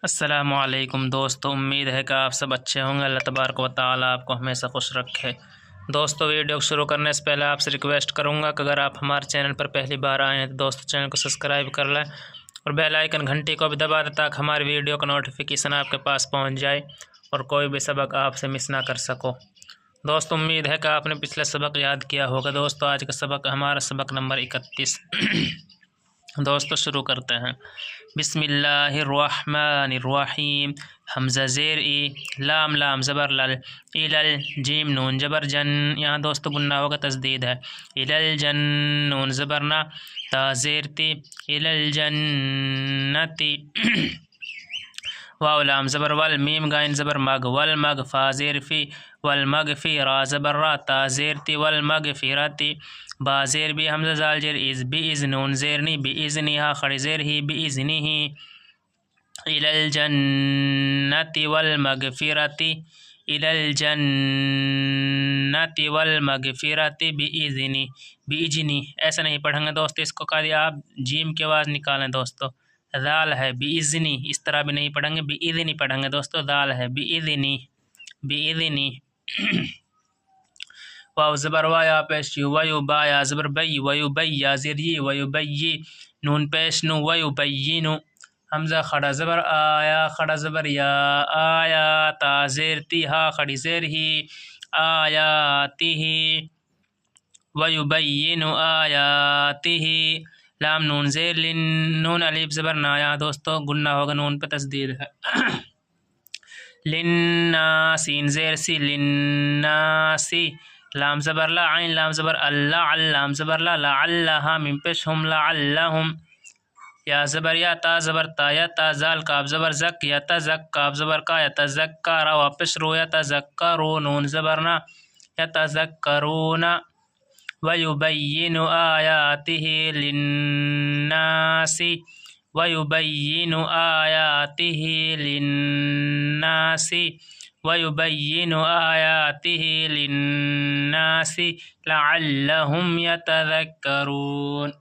السلام علیکم دوستو، امید ہے کہ آپ سب اچھے ہوں گے۔ اللہ تبارک و تعالیٰ آپ کو ہمیشہ خوش رکھے۔ دوستو، ویڈیو کو شروع کرنے سے پہلے آپ سے ریکویسٹ کروں گا کہ اگر آپ ہمارے چینل پر پہلی بار آئے ہیں تو دوستو چینل کو سبسکرائب کر لیں اور بیل آئیکن گھنٹی کو بھی دبا دیں تاکہ ہماری ویڈیو کا نوٹیفیکیشن آپ کے پاس پہنچ جائے اور کوئی بھی سبق آپ سے مس نہ کر سکو۔ دوستو، امید ہے کہ آپ نے پچھلا سبق یاد کیا ہوگا۔ دوستو، آج کا سبق ہمارا سبق نمبر 31۔ دوستو شروع کرتے ہیں۔ بسم اللہ الرحمن الرحیم۔ حمزہ زیر ای، لام لام زبر لل، الل جیم نون جبر جن، یہاں دوستو گننا ہوگا تشدید ہے۔ الل جن نون زبر نا، تا زیر تی، الل جنتی۔ واو لام زبر ول، میم گائن زبر مگ، ول مگ فا زیر فی، ول مگ فی را زبر را، تا زیر تی، ول مگ فی راتی۔ با زیر بی، حمزہ زال جر از، بی از نون زیر نی، بی از نی ہا خڑی زیر ہی، بی از نی ہی۔ الی الجنت والمغفرۃ، الی الجنت والمغفرۃ باذنی، باذنی ایسا نہیں پڑھیں گے دوستو، اس کو قاعدہ آپ جیم کی آواز نکالیں دوستو، ذال ہے باذنی، اس طرح بھی نہیں پڑھیں گے، باذنی پڑھیں گے دوستو، ذال ہے باذنی، باذنی۔ واو زبر وا یا پیش یو، ویو با یا زبر بی، ویو بی یا زیر ی، ویو بی نون پیش نو، ویو بینو۔ حمزہ خڑا زبر آیا، خڑا زبر یا، آیا تا زیر تی، ہا خڑی زیر ہی، آیاتہ، ویبین آیاتہ۔ لام نون زیر لن، نون الف زبر نا، یا دوستو گننا ہوگا، نون پہ تشدید ہے۔ لنا سین زیر سی، لناسی۔ لام زبر لا، عین لام زبر اللہ، لام زبر لا، لعلہا من پیش ہم، لعلہم۔ یا زبر یا، تا زبر تا، یا تا زال کاف زبر زک، یا تزک کاف زبر کا، یا تزکا را واپس رو، یا تذکرو نون زبر نا، یا تذکرون۔ ویبین آیاتہ للناس، ویبین آیاتہ للناس، ویبین آیاتہ للناس لعلہم یتذکرون۔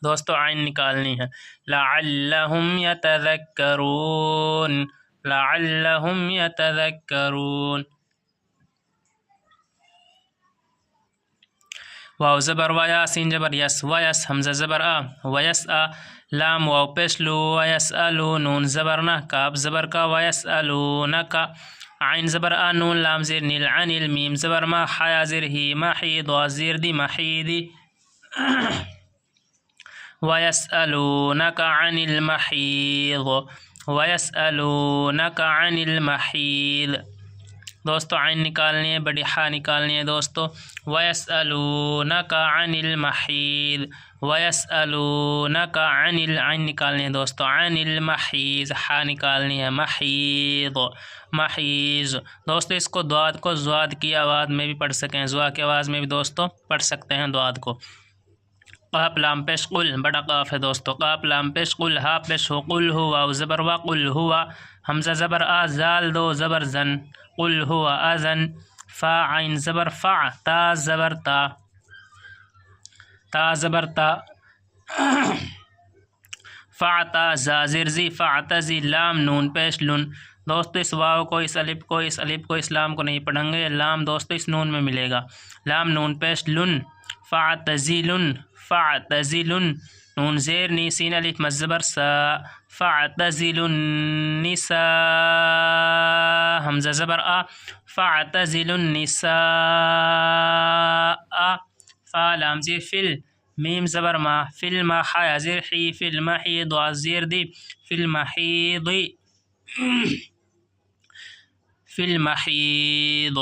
دوستو عین نکالنی ہے، لعلہم یتذکرون، لعلہم یتذکرون۔ واو زبر ویا، سین جبر یس، ویس حمزہ زبر آ، ویس آ لام واو پیش لو، ویسألو نون زبر نہ، کاف زبر کا، ویسألونکا عین زبر آ، نون لام زیر نیل، عن المیم زبر ما، حیا زیر ہی، محید وا زیر دی، محیدی۔ وَيَسْأَلُونَكَ عَنِ الْمَحِيضِ، وَيَسْأَلُونَكَ عَنِ الْمَحِيضِ۔ دوستو عین نکالنی ہے، بڑی حا نکالنی ہے دوستو، وَيَسْأَلُونَكَ عَنِ الْمَحِيضِ، وَيَسْأَلُونَكَ عین نکالنی ہے دوستو، عَنِ الْمَحِيضِ، حا نکالنی ہے، محیض، محیض۔ دوستو اس کو دواد کو زواد کی آواز میں بھی پڑھ سکیں، زوا کی آواز میں بھی دوستو پڑھ سکتے ہیں دواد کو۔ قاف لام پیش قل، بڑا قاف ہے دوستو، قاف لام پیش قل، ہا پیش ہو، قل ہوا، واو زبر وا، قل ہوا حمزہ زبر آ، زال دو زبر زن، قل ہوا اذن۔ فا عین زبر فع، تا زبر تا، تا زبر تا۔ فعتا زا زیر زی، فعتزی لام نون پیش لن۔ دوستو اس واو کو، اس الف کو، اس الف کو، اس لام کو نہیں پڑھیں گے، لام دوستو اس نون میں ملے گا، لام نون پیش لن، فعتزلن، فعتزلن نون زیر نی، سین الف مد زبر سا، فعتزلوا النساء حمزہ زبر آ، فعتزلوا النساء۔ فا لام زیر فل، میم زبر ما، فل ما حا زیر حی، فی المحیض وا زیر دی، فی المحیض، فی المحیض۔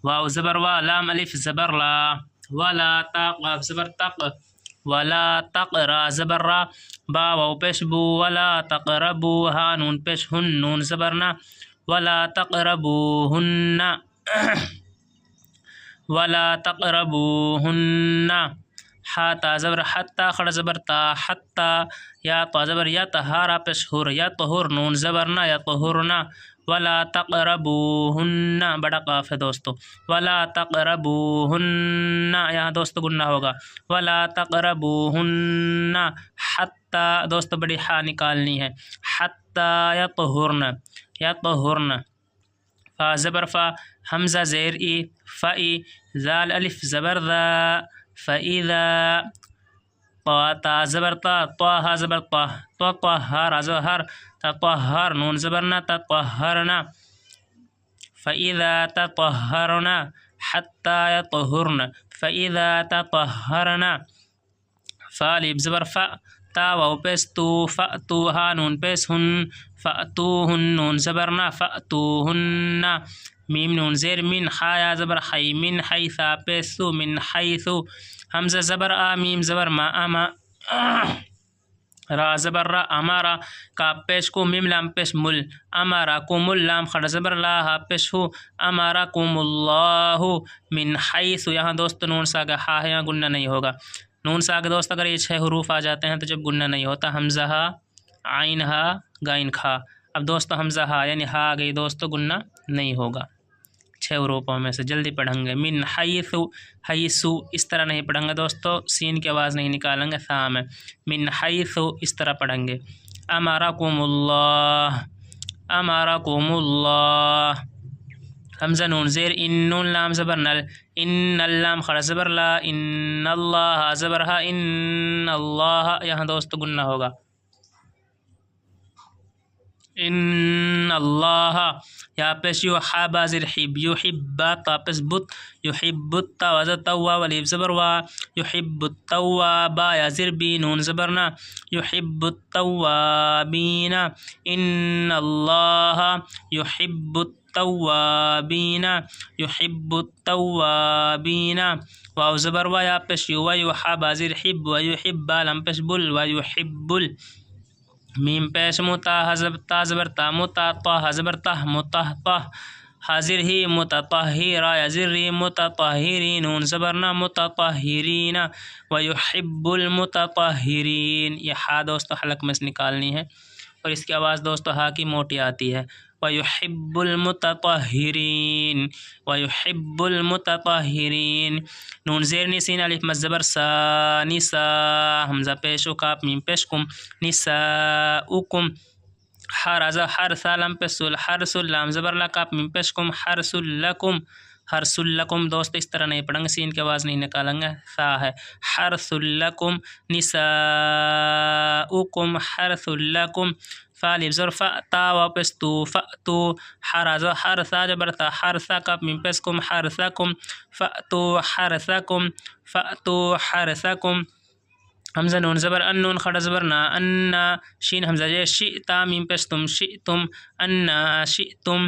واو زبر وا، لام الف زبر لا، ولا تا قاف زبر تق، ولا تقرا زبر را، با واو پیش بو، ولا تقربو ہا نون پیش ہن، نون زبر نا، ولا تقربوہن، ولا تقربوہن۔ حا تا زبر حتی، خڑ زبر تا، حتی۔ یا تا زبر یا، تہارا پیش ہر، یا طہر نون زبر نا، یا طہرنا، ولا تقربوہن، بڑا قاف ہے دوستو، ولا تقربوہن، یہاں دوستو گنہ ہوگا، ولا تقربوہن حتی، دوستو بڑی ہا نکالنی ہے، حتی یطہرن، یطہرن، فا زبر فا، حمزہ زیر ای، فئی، زال الف زبر ذا، فإذا، طا تا زبر طا، طا زبر طا، تطہر زہر، تطہر نون زبرنا، تطہرنا، فإذا تطہرنا، حتی یطہرن، فإذا تطہرنا، فالب زبر فا، تا واو پیش تو، فأتوہا نون پیش ہن، فأتوہن نون زبرنا، فأتوہن، میم نون زیر من، حایا زبر حی، من حیثا پیش تو، من حیثو، حمزہ زبر آ، میم زبر ما، اما، را زبر را، امارا، کاف پیش کو، میم لام پیش مل، امارکم اللام خڑ زبر لا، ہا پیش ہو، امارکم اللہ، من حیث، یہاں دوست نون ساگا ہا ہے، یہاں گنہ نہیں ہوگا، نون ساگا دوست اگر یہ 6 حروف آ جاتے ہیں تو جب گنہ نہیں ہوتا، حمزہ ہا، عین ہا، غین کھا، اب دوستو حمزہ ہا یعنی ہا آ گئی دوستو، گنہ نہیں ہوگا 6 حروفوں میں سے، جلدی پڑھیں گے، من حیث، حیثو، اس طرح نہیں پڑھیں گے دوستو، سین کی آواز نہیں نکالیں گے، ثا میں، من حیث اس طرح پڑھیں گے، امرکم اللہ، امرکم اللہ، حمزہ نون زیر ان، نون لام زبر نل، ان اللام خڑا زبر لا، ان اللہ زبر ہا، ان اللہ، یہاں دوستو گنہ ہوگا، ان اللہ، یا پیش یو حا بازر حب، یحب تا پیش بت، یحب التا وزر توا ولیب زبر وا، یحب التوابا یا زر بی نون زبرنا، یحب التوابین، ان اللہ یحب التوابین، یحب التوابین، واو زبر وا یا پیش یو، و یحا بازر حب، و یحب لم پیش بل، و یحب ال، میم پیش متا، تا زبر تا، متا طا زبر تہ، متہ طہ، حاضر ہی، متطہر یا زری، متطہرین نون زبرنا، متطہرین، ویحب المتطہرین، یہ ہا دوستو حلق میں سے نکالنی ہے اور اس کی آواز دوستو ہا کی موٹی آتی ہے، ویحب المتطہرین، ویحب المتطہرین، نون زیر نسین الف مد زبر سا، نسا، حمزہ پیش و کاف میم پیش کم، نساؤکم، حرز حرث لم پیش سل، حرث لام زبر لا، کاف میم پیش کم، حرث لکم، حرث لکم، دوست اس طرح نہیں پڑھیں گے، سین کی آواز نہیں نکالیں گے، ثا ہے، حرث لکم، نساؤکم حرث لکم، فالب زر فا، تا واپس تو، فأتو، حرز حرثا جبر تا، حرثا کاف میم پیش کم، حرثکم، فأتو حرثکم، فأتو حرثکم، حمزہ نون زبر ان، نون خڑا زبر نا، انا، شین حمزہ جے، شئتا میم پیش تم، شئتم، انا شئتم،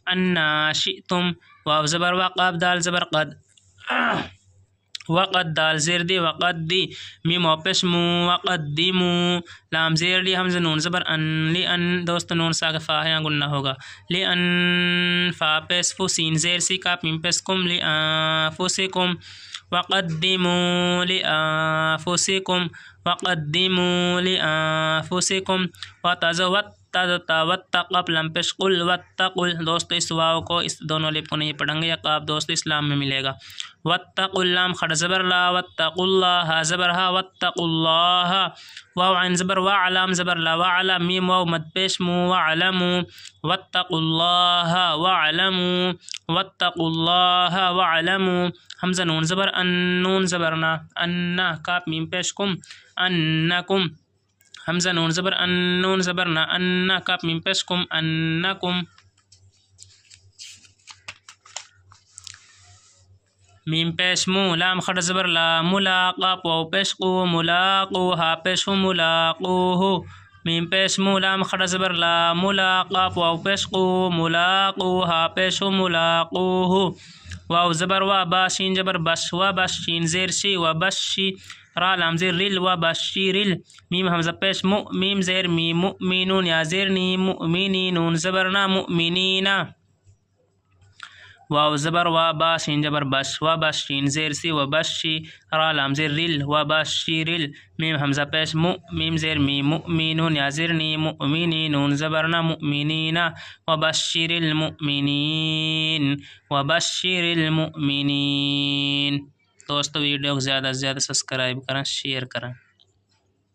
انا شئتم، واو زبر وا، قاف دال زبر قد، وقد دال زیر دی، وقد دی، میم واو پیش مو، وقدمو، لام زیر دی، حمزہ نون زبر ان، لی ان، دوست نون ساگ فا ہے، گنہ ہوگا، لی ان، فا پیش فو، سین زیر سی، کاف میم پیش کم، لی انفسکم، وقدموا لأنفسکم، وقدموا لأنفسکم، وتزوت تا واتقوا لم پیش قل، واتقوا، دوستو اس واو کو، اس دونوں لب کو نہیں پڑھیں گے، یہ قاف دوستو اسلام میں ملے گا، واتقوا اللام خڑ زبر لا، واتقوا اللہ زبر ہا، واتقوا اللہ، واو عین زبر وا، علام زبر لا، وعلا، میم واو مد پیش مو، وعلموا، واتقوا اللہ وعلموا، واتقوا اللہ وعلموا، حمزہ نون زبر ان، نون زبرنا، انا، کاف میم پیش کم، انکم، حمزہ نون زبر ان، نون زبرنا، انا، کاف میم پیش کم، انکم، میم پیش مو، لام خڑ زبر لا، ملاقا، واو پیش قو، ملاقو، ہا پیش ہو، ملاقوہو، میم پیش مو، لام خڑ زبر لا، ملاقا، واو پیش قو، ملاقو، ہا پیش ہو، ملاقوہو، واو زبر وا، با شین جبر بش، و بش، شین زیر شی، و بشی، را لام زیر رل، و بشی رل، میم حمزہ پیش مو، میم زیر می، مؤمنون یا زیر نی، مؤمنی، نون زبرنا، مؤمنین، واو زبر وا با شین جبر بش و بشین زیر سی و بشی را لام زیر ریل و بشیرل میم حمزہ پیش مو میم زیر می مؤمنون یا زیر نی مؤمنین نون زبر نا مؤمنین و بشیر المؤمنین و بشیر المؤمنین۔ دوستو ویڈیو کو زیادہ سے زیادہ سبسکرائب کریں، شیئر کریں۔